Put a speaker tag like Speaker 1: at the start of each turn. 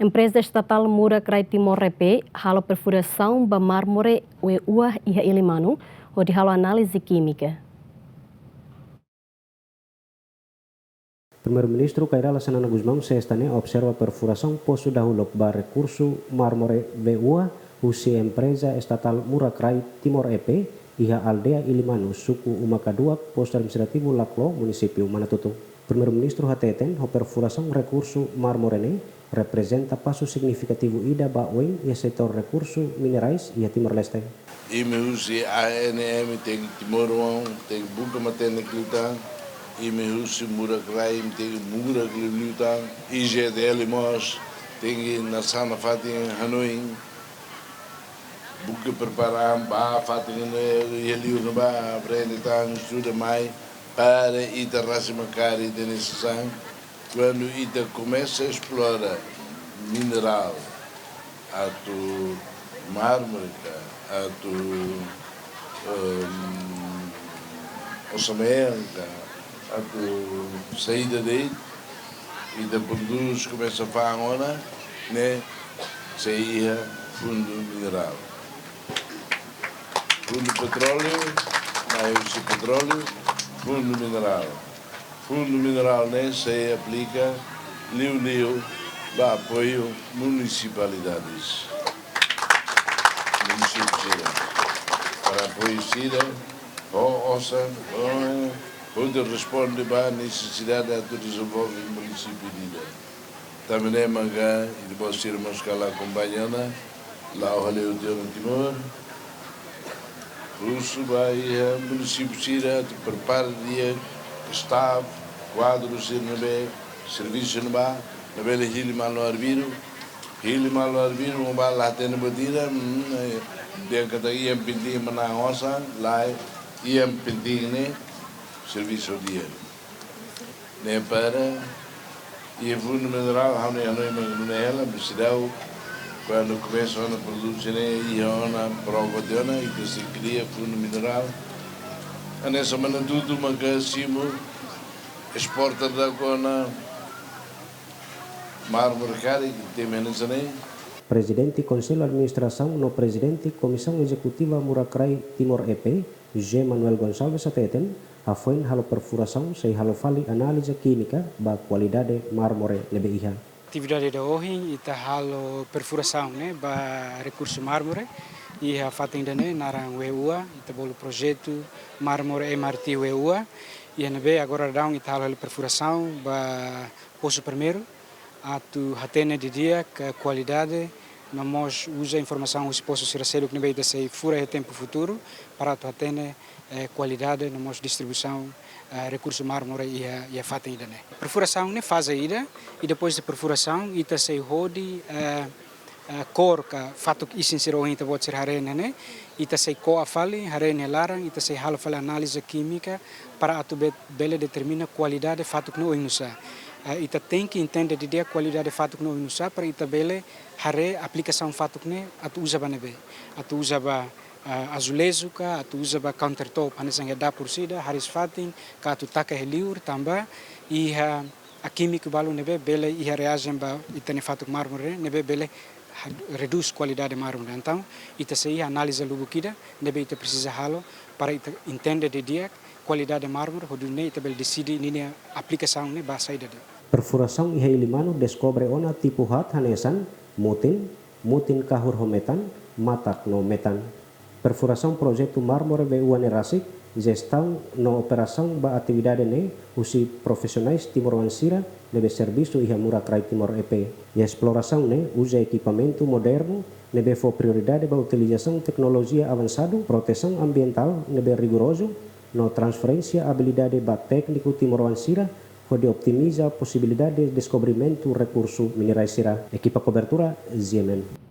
Speaker 1: Empresa estatal Mura Krai Timor-Leste halo perfuração ba mármore uah iha ilimanu onde halo análise química.
Speaker 2: Primeiro-Ministro Kairala Sanana Guzmão sexta-ne observa perfuração poço da hulok ba recurso mármore VUA usi empresa estatal Mura Krai Timor-Leste iha aldea ilimanu suku Umaka 2 posto administrativo Laklo município Manatutu. Primeiro-Ministro hateten ho perfuração recurso mármore representa passo significativo ida ba oin e setor recurso minerais e Timor-Leste.
Speaker 3: Ime usi ANM tem Timor-Leste, tem buka matene klutang, ime usi Mura Krai tem Mura klutang, IGDL mos tem nasana fatin Hanoi, buka preparam ba fatin yeliu ba aprende tang estuda mai para ita rasima kari denisang. Quando ita começa a explorar mineral, ato mármore, ato orçamento, ato saída daí, ita produz, começa a fazer né, saía fundo mineral. Fundo petróleo, mais petróleo, fundo mineral. Fundo mineral né, se aplica liu para apoio municipalidades. Para apoio SIDA, OSA, onde responde para a necessidade do desenvolvimento do município de Ida. Também é manga, e depois irmos cá lá acompanhando, lá o Haleu de Timor. Russo vai o município de Ida, prepara dia, staff, quadros serviço no bar, na bela Hilimal no Arbiru, um bar lá tem batida, dia que tá ia pintar mana roça, lá ia pintar né, serviço dia, né para e fundo mineral, a não é ela, mas quando começa a produzir né, ia na prova de ona e que se cria fundo mineral, a nessa maneira tudo uma casimo exporta da cona mármore que tem menos nem.
Speaker 2: Presidente Conselho Administração no Presidente Comissão Executiva Mura Krai Timor-Leste, G. Manuel Gonçalves ateten, a foi halo perfuração sei halo fali análise química ba qualidade mármore lebih iha.
Speaker 4: Atividade da hoje ita halo perfuração né ba recurso mármore e a fatinda né narang WUA ita bolo projeto mármore MRT WUA e NB agora dá ita halo perfuração ba poço primeiro atu hatene de dia que qualidade nós usa informação os poços seracelo que nebe desse fura é tempo futuro para tu hatene qualidade nós distribuição recurso mármore e a fatinda né perfuração né faz ida e depois de perfuração ita sei rodi cor que fato que sincero ainda pode ser harene né ita sei co a fali harene larang ita sei halo fali análise química para atu bele determina qualidade fato que não inusa ita tem que entender de dia qualidade fato que não inusa para ita bele hare aplicação fato que ne atu usa banebe atu usa ba azulejo ka atu usa ba countertop anesang da por sida haris fatin ka atu taka heliur tamba e a química balu nebe bele e reagem ba ita ne fato mármore nebe bele reduz qualidade mármore. Então, ita sei análise lubukida, nebe ita precisa halo para ita entender de dia qualidade mármore, hodune ita bel decide nini aplicação ne ba saída de.
Speaker 2: Perfuração iha ilimanu descobre ona tipo hat hanesan, mutin kahur hometan, matak no metan. Perfuração projeto mármore VUA nerasik, gestão no operação ba atividade ne usi profissionais Timor-Leste nebe serviço iha Mura Krai Timor-Leste. E a exploração ne usa equipamento moderno nebe for prioridade ba utilização tecnologia avançado, proteção ambiental nebe rigoroso, no transferência habilidade ba técnico Timor-Leste onde optimiza a possibilidade de descobrimento recurso minerais sira. Equipa cobertura Ziemen.